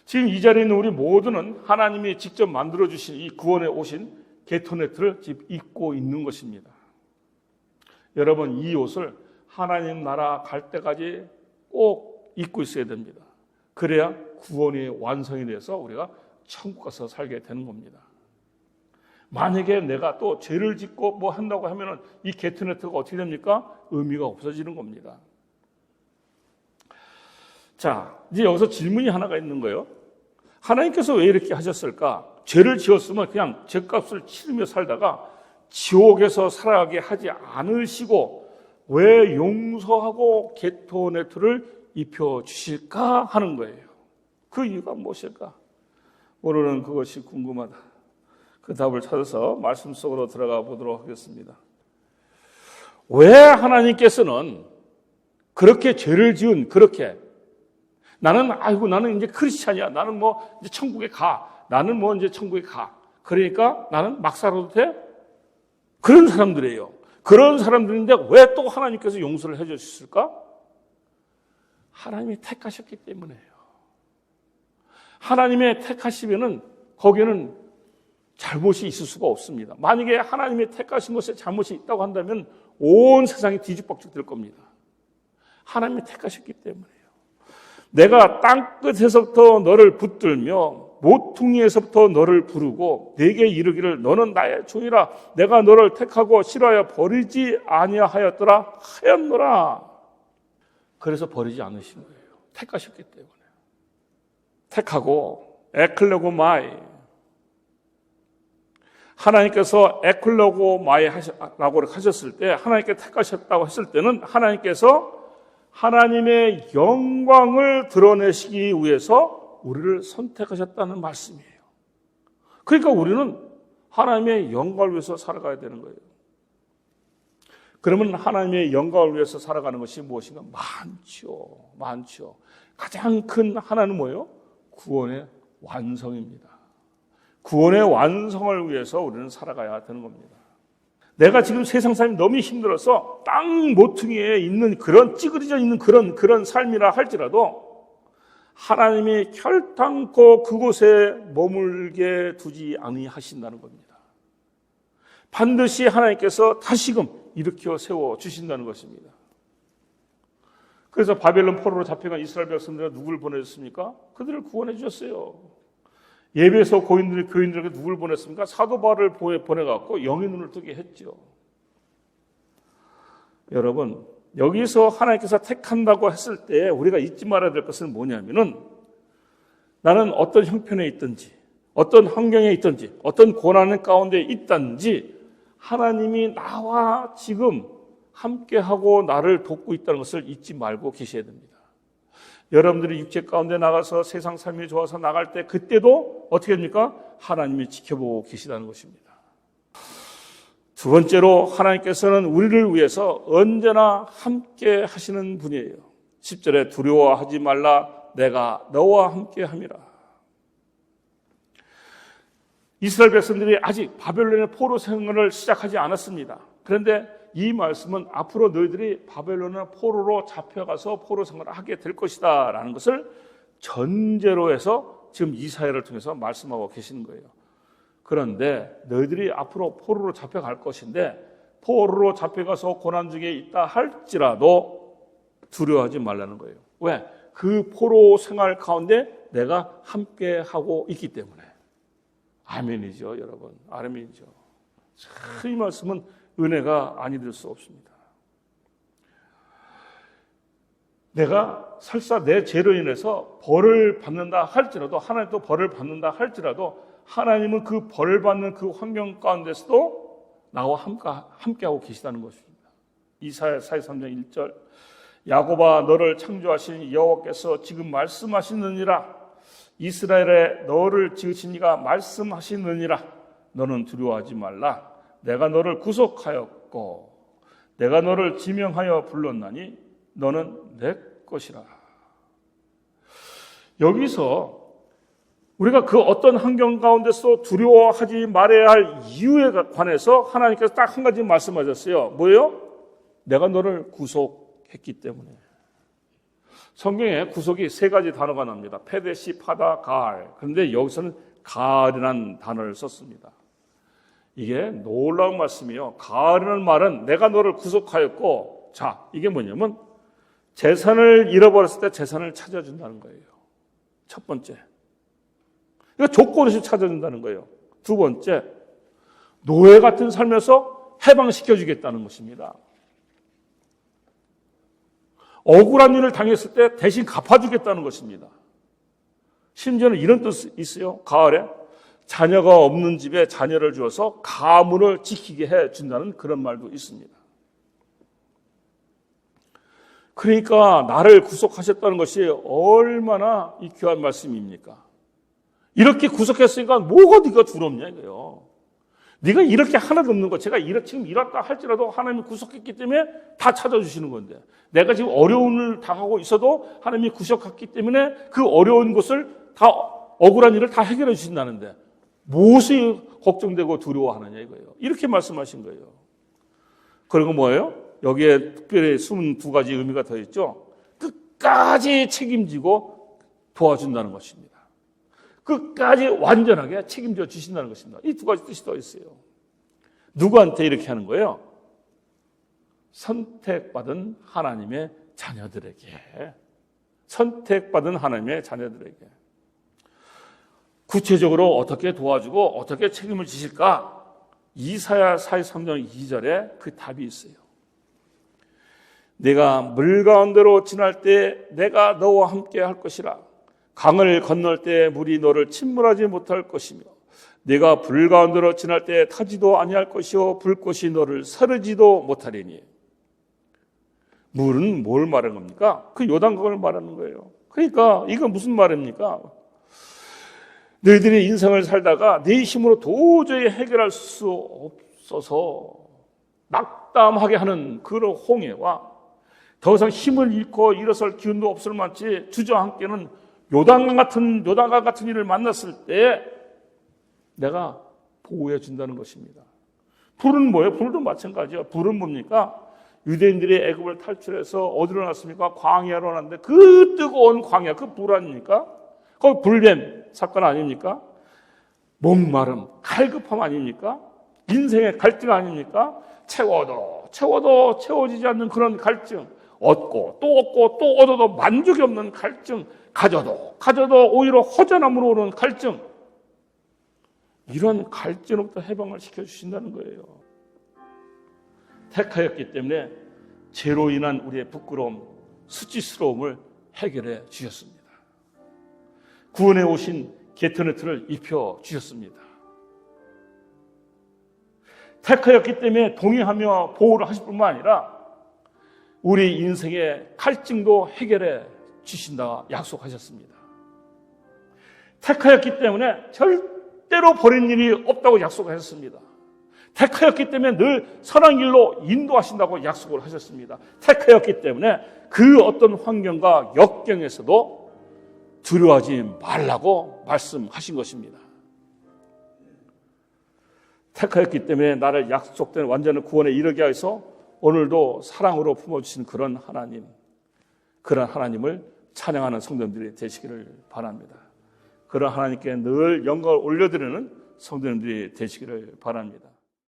지금 이 자리에 있는 우리 모두는 하나님이 직접 만들어주신 이 구원에 오신 게토네트를 지금 입고 있는 것입니다. 여러분, 이 옷을 하나님 나라 갈 때까지 꼭 입고 있어야 됩니다. 그래야 구원이 완성이 돼서 우리가 천국 가서 살게 되는 겁니다. 만약에 내가 또 죄를 짓고 뭐 한다고 하면은 이 게토네트가 어떻게 됩니까? 의미가 없어지는 겁니다. 자, 이제 여기서 질문이 하나가 있는 거예요. 하나님께서 왜 이렇게 하셨을까? 죄를 지었으면 그냥 죄값을 치르며 살다가 지옥에서 살아가게 하지 않으시고 왜 용서하고 게토네트를 입혀주실까 하는 거예요. 그 이유가 무엇일까? 오늘은 그것이 궁금하다. 그 답을 찾아서 말씀 속으로 들어가 보도록 하겠습니다. 왜 하나님께서는 그렇게 죄를 지은 그렇게 나는 이제 크리스찬이야. 나는 뭐 이제 천국에 가. 나는 뭐 이제 천국에 가. 그러니까 나는 막 살아도 돼? 그런 사람들이에요. 그런 사람들인데 왜 또 하나님께서 용서를 해 주셨을까? 하나님이 택하셨기 때문에요. 하나님의 택하시면은 거기에는 잘못이 있을 수가 없습니다. 만약에 하나님의 택하신 것에 잘못이 있다고 한다면 온 세상이 뒤죽박죽 될 겁니다. 하나님이 택하셨기 때문에요. 내가 땅끝에서부터 너를 붙들며 모퉁이에서부터 너를 부르고 내게 이르기를 너는 나의 종이라 내가 너를 택하고 싫어하여 버리지 아니하였더라 하였노라. 그래서 버리지 않으신 거예요. 택하셨기 때문에. 택하고 에클레고마이, 하나님께서 에클레고마이라고 하셨을 때, 하나님께 택하셨다고 했을 때는 하나님께서 하나님의 영광을 드러내시기 위해서 우리를 선택하셨다는 말씀이에요. 그러니까 우리는 하나님의 영광을 위해서 살아가야 되는 거예요. 그러면 하나님의 영광을 위해서 살아가는 것이 무엇인가? 많죠. 가장 큰 하나는 뭐예요? 구원의 완성입니다. 구원의 완성을 위해서 우리는 살아가야 되는 겁니다. 내가 지금 세상 삶이 너무 힘들어서 땅 모퉁이에 있는 그런 찌그러져 있는 그런 삶이라 할지라도 하나님이 결단코 그곳에 머물게 두지 아니하신다는 겁니다. 반드시 하나님께서 다시금 일으켜 세워 주신다는 것입니다. 그래서 바벨론 포로로 잡혀간 이스라엘 백성들은 누구를 보내줬습니까? 그들을 구원해 주셨어요. 예배소 교인들에게 누구를 보냈습니까? 사도 바울을 보내갖고 영의 눈을 뜨게 했죠. 여러분, 여기서 하나님께서 택한다고 했을 때 우리가 잊지 말아야 될 것은 뭐냐면은 나는 어떤 형편에 있든지 어떤 환경에 있든지 어떤 고난 가운데 있든지 하나님이 나와 지금 함께하고 나를 돕고 있다는 것을 잊지 말고 계셔야 됩니다. 여러분들이 육체 가운데 나가서 세상 삶이 좋아서 나갈 때 그때도 어떻게 됩니까? 하나님이 지켜보고 계시다는 것입니다. 두 번째로 하나님께서는 우리를 위해서 언제나 함께 하시는 분이에요. 10절에 두려워하지 말라 내가 너와 함께 함이라. 이스라엘 백성들이 아직 바벨론의 포로 생활을 시작하지 않았습니다. 그런데 이 말씀은 앞으로 너희들이 바벨론의 포로로 잡혀가서 포로 생활을 하게 될 것이다 라는 것을 전제로 해서 지금 이사야를 통해서 말씀하고 계시는 거예요. 그런데 너희들이 앞으로 포로로 잡혀갈 것인데 포로로 잡혀가서 고난 중에 있다 할지라도 두려워하지 말라는 거예요. 왜? 그 포로 생활 가운데 내가 함께하고 있기 때문에. 아멘이죠, 여러분. 아멘이죠. 이 말씀은 은혜가 아니될 수 없습니다. 내가 설사 내 죄로 인해서 벌을 받는다 할지라도 하나님도 벌을 받는다 할지라도 하나님은 그 벌 받는 그 환경 가운데서도 나와 함께하고 계시다는 것입니다. 이사야 43장 1절 야곱아 너를 창조하신 여호와께서 지금 말씀하시느니라 이스라엘에 너를 지으신 이가 말씀하시느니라 너는 두려워하지 말라 내가 너를 구속하였고 내가 너를 지명하여 불렀나니 너는 내 것이라. 여기서 우리가 그 어떤 환경 가운데서 두려워하지 말아야 할 이유에 관해서 하나님께서 딱 한 가지 말씀하셨어요. 뭐예요? 내가 너를 구속했기 때문에. 성경에 구속이 세 가지 단어가 나옵니다. 페데시, 파다, 가알. 그런데 여기서는 가알이라는 단어를 썼습니다. 이게 놀라운 말씀이요. 가알이라는 말은 내가 너를 구속하였고, 자, 이게 뭐냐면 재산을 잃어버렸을 때 재산을 찾아준다는 거예요. 첫 번째. 이거 조건 없이 찾아준다는 거예요. 두 번째, 노예 같은 삶에서 해방시켜주겠다는 것입니다. 억울한 일을 당했을 때 대신 갚아주겠다는 것입니다. 심지어는 이런 뜻이 있어요. 가을에 자녀가 없는 집에 자녀를 주어서 가문을 지키게 해준다는 그런 말도 있습니다. 그러니까 나를 구속하셨다는 것이 얼마나 이 귀한 말씀입니까? 이렇게 구속했으니까 뭐가 네가 두렵냐 이거요. 네가 이렇게 하나도 없는 거, 제가 지금 이렇다 할지라도 하나님이 구속했기 때문에 다 찾아주시는 건데, 내가 지금 어려움을 당하고 있어도 하나님이 구속했기 때문에 그 어려운 것을 다, 억울한 일을 다 해결해 주신다는데 무엇이 걱정되고 두려워하느냐 이거예요. 이렇게 말씀하신 거예요. 그리고 뭐예요? 여기에 특별히 22가지 의미가 더 있죠. 끝까지 책임지고 도와준다는 것입니다. 끝까지 완전하게 책임져 주신다는 것입니다. 이 두 가지 뜻이 더 있어요. 누구한테 이렇게 하는 거예요? 선택받은 하나님의 자녀들에게. 선택받은 하나님의 자녀들에게. 구체적으로 어떻게 도와주고 어떻게 책임을 지실까? 이사야 43장 2절에 그 답이 있어요. 내가 물 가운데로 지날 때 내가 너와 함께 할 것이라. 강을 건널 때 물이 너를 침몰하지 못할 것이며 네가 불 가운데로 지날 때 타지도 아니할 것이요 불꽃이 너를 사르지도 못하리니. 물은 뭘 말하는 겁니까? 그 요단강을 말하는 거예요. 그러니까 이건 무슨 말입니까? 너희들이 인생을 살다가 네 힘으로 도저히 해결할 수 없어서 낙담하게 하는 그런 홍해와 더 이상 힘을 잃고 일어설 기운도 없을 만치 주저앉게는 요단강 같은 일을 만났을 때 내가 보호해 준다는 것입니다. 불은 뭐예요? 불도 마찬가지예요. 불은 뭡니까? 유대인들이 애굽을 탈출해서 어디로 났습니까? 광야로 났는데 그 뜨거운 광야, 그 불 아닙니까? 그 불뱀 사건 아닙니까? 목마름, 갈급함 아닙니까? 인생의 갈등 아닙니까? 채워도 채워지지 않는 그런 갈증, 얻고 또 얻어도 만족이 없는 갈증, 가져도 오히려 허전함으로 오는 갈증, 이런 갈증으로부터 해방을 시켜주신다는 거예요. 택하였기 때문에 죄로 인한 우리의 부끄러움, 수치스러움을 해결해 주셨습니다. 구원해 오신 게트네트를 입혀 주셨습니다. 택하였기 때문에 동의하며 보호를 하실 뿐만 아니라 우리 인생의 갈증도 해결해 주신다 약속하셨습니다. 택하였기 때문에 절대로 버린 일이 없다고 약속하셨습니다. 택하였기 때문에 늘 선한 길로 인도하신다고 약속을 하셨습니다. 택하였기 때문에 그 어떤 환경과 역경에서도 두려워하지 말라고 말씀하신 것입니다. 택하였기 때문에 나를 약속된 완전한 구원에 이르게 하여서 오늘도 사랑으로 품어주신 그런 하나님을 찬양하는 성도님들이 되시기를 바랍니다. 그런 하나님께 늘 영광을 올려드리는 성도님들이 되시기를 바랍니다.